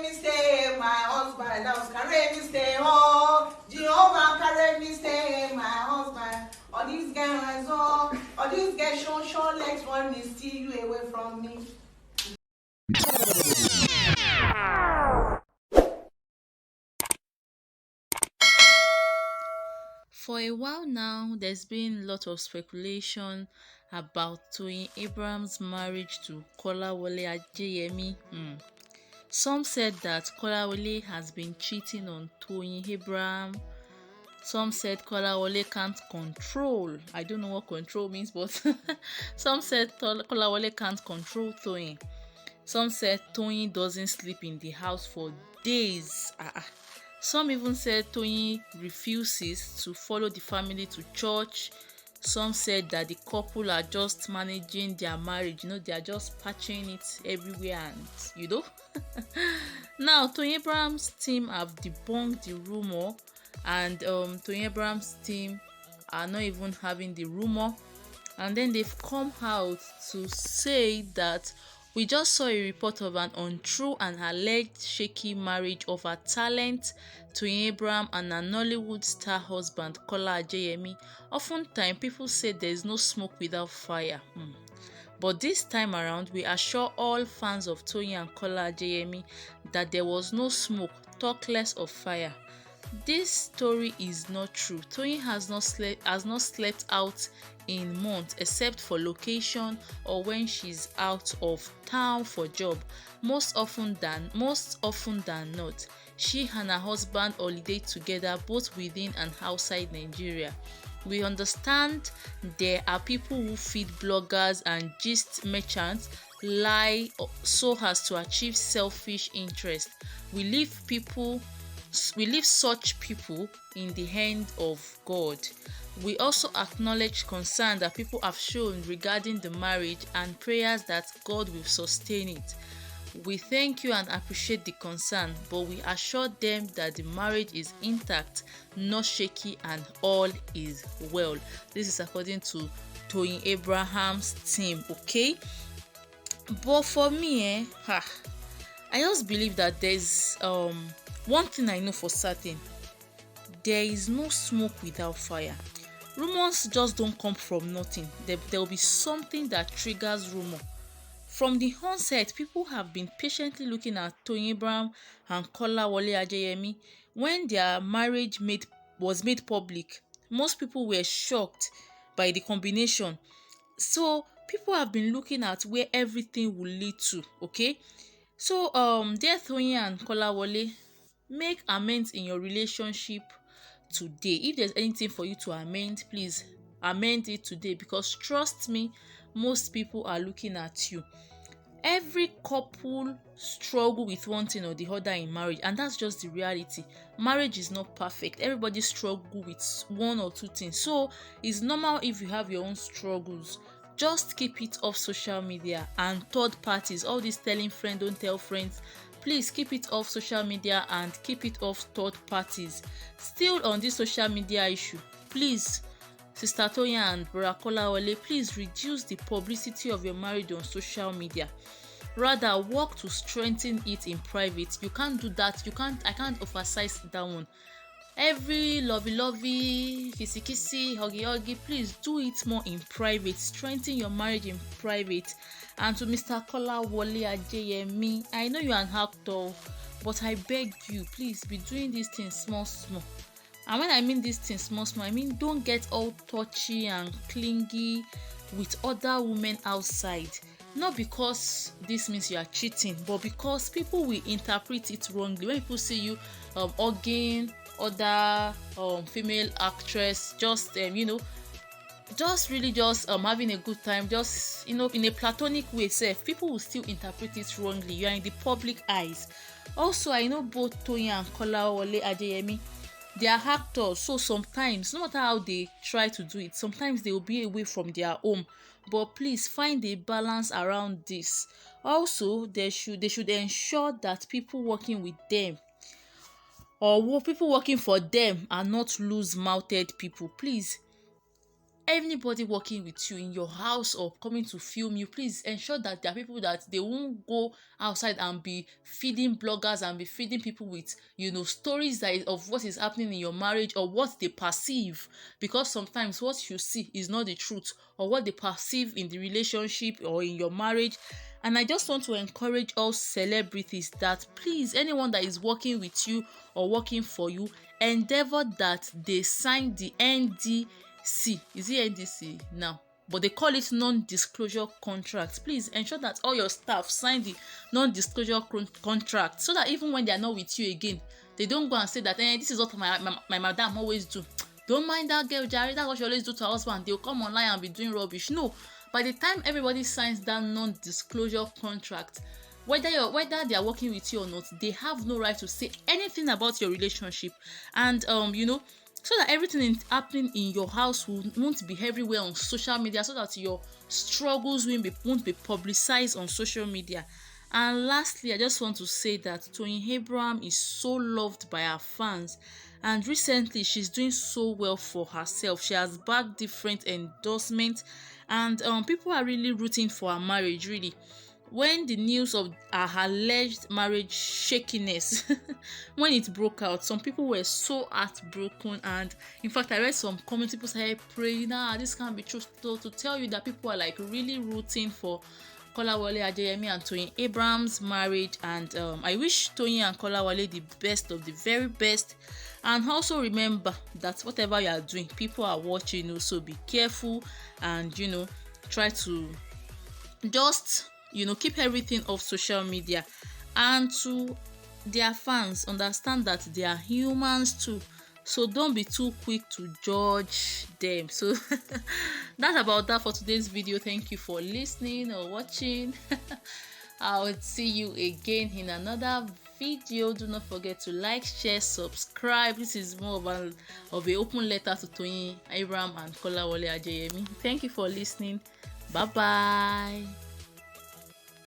me stay, my husband. That was carry me stay, oh, Jehovah carry me stay, my husband. All these guys, oh, all these guys show legs want to steal you away from me. For a while now, there's been a lot of speculation about Toyin Abraham's marriage to Kolawole Ajeyemi. Some said that Kolawole has been cheating on Toyin Abraham. Some said Kolawole can't control. I don't know what control means, but some said Kolawole can't control Toyin. Some said Toyin doesn't sleep in the house for days. Some even said Toyin refuses to follow the family to church. Some said that the couple are just managing their marriage, they are just patching it everywhere and Now, Toyin Abraham's team have debunked the rumor, and Toyin Abraham's team are not even having the rumor. And then they've come out to say that we just saw a report of an untrue and alleged shaky marriage of her talent, Toyin Abraham, and her Nollywood star husband, Kola Ajeyemi. Oftentimes, people say there is no smoke without fire. But this time around, we assure all fans of Toyin and Kola Ajeyemi that there was no smoke, talk less of fire. This story is not true. Toyin has not slept out in months except for location or when she's out of town for job. Most often than not, she and her husband holiday together both within and outside Nigeria. We understand there are people who feed bloggers and gist merchants lie so as to achieve selfish interest. We leave such people in the hand of God. We also acknowledge concern that people have shown regarding the marriage and prayers that God will sustain it. We thank you and appreciate the concern, but we assure them that the marriage is intact, not shaky, and all is well. This is according to Toyin Abraham's team, okay? But for me, I just believe that there's one thing I know for certain. There is no smoke without fire. Rumors just don't come from nothing. There will be something that triggers rumor. From the onset, people have been patiently looking at Toyin Abraham and Kolawole Ajeyemi. When their marriage was made public, most people were shocked by the combination. So people have been looking at where everything will lead to, okay? So dear Toyin and Kolawole, make amends in your relationship today. If there's anything for you to amend, please amend it today, because trust me, most people are looking at you. Every couple struggle with one thing or the other in marriage, and that's just the reality. Marriage is not perfect. Everybody struggle with one or two things, so it's normal if you have your own struggles. Just keep it off social media and third parties. All this telling friend, don't tell friends. Please keep it off social media and keep it off third parties. Still on this social media issue, please, Sister Toyin and Brother Kolawole, please reduce the publicity of your marriage on social media. Rather, work to strengthen it in private. You can't do that. I can't emphasize that one. Every lovey, kissy, huggy, please do it more in private. Strengthen your marriage in private. And to Mr. Kolawole Ajeyemi, I know you're an actor, but I beg you, please be doing these things small. And when I mean these things small, I mean don't get all touchy and clingy with other women outside. Not because this means you are cheating, but because people will interpret it wrongly. When people see you hugging other female actress, just having a good time, just in a platonic way, people will still interpret it wrongly. You are in the public eyes. Also, I know both Toyin and Kolawole Ajeyemi, they are actors, so sometimes, no matter how they try to do it, sometimes they will be away from their home. But please find a balance around this. Also, they should ensure that people working with them or people working for them are not loose-mouthed people. Please anybody working with you in your house or coming to film you, please ensure that there are people that they won't go outside and be feeding bloggers and be feeding people with, stories of what is happening in your marriage or what they perceive, because sometimes what you see is not the truth, or what they perceive in the relationship or in your marriage. And I just want to encourage all celebrities that please, anyone that is working with you or working for you, endeavor that they sign the NDC. Is it NDC now? But they call it non-disclosure contract. Please ensure that all your staff sign the non-disclosure contract, so that even when they are not with you again, they don't go and say that this is what my madam always do. Don't mind that girl, Jerry. That's what she always do to her husband. They'll come online and be doing rubbish. No. By the time everybody signs that non-disclosure contract, whether they are working with you or not, they have no right to say anything about your relationship. And so that everything happening in your house won't be everywhere on social media, so that your struggles won't be publicized on social media. And lastly, I just want to say that Toyin Abraham is so loved by her fans, and recently she's doing so well for herself. She has bagged different endorsements, and people are really rooting for her marriage, really. When the news of her alleged marriage shakiness when it broke out, some people were so heartbroken, and in fact I read some comments, people started praying, this can't be true. So to tell you that people are like really rooting for Kolawole Ajeyemi and Toyin Abraham's marriage, and I wish Toyin and Kolawole the best of the very best. And also remember that whatever you are doing, people are watching, so be careful, and try to just keep everything off social media. And to their fans, understand that they are humans too, so don't be too quick to judge them. So that's about that for today's video. Thank you for listening or watching. I'll see you again in another video. Do not forget to like, share, subscribe. This is more of a open letter to Toyin Abraham and Kolawole Ajeyemi. Thank you for listening. Bye bye.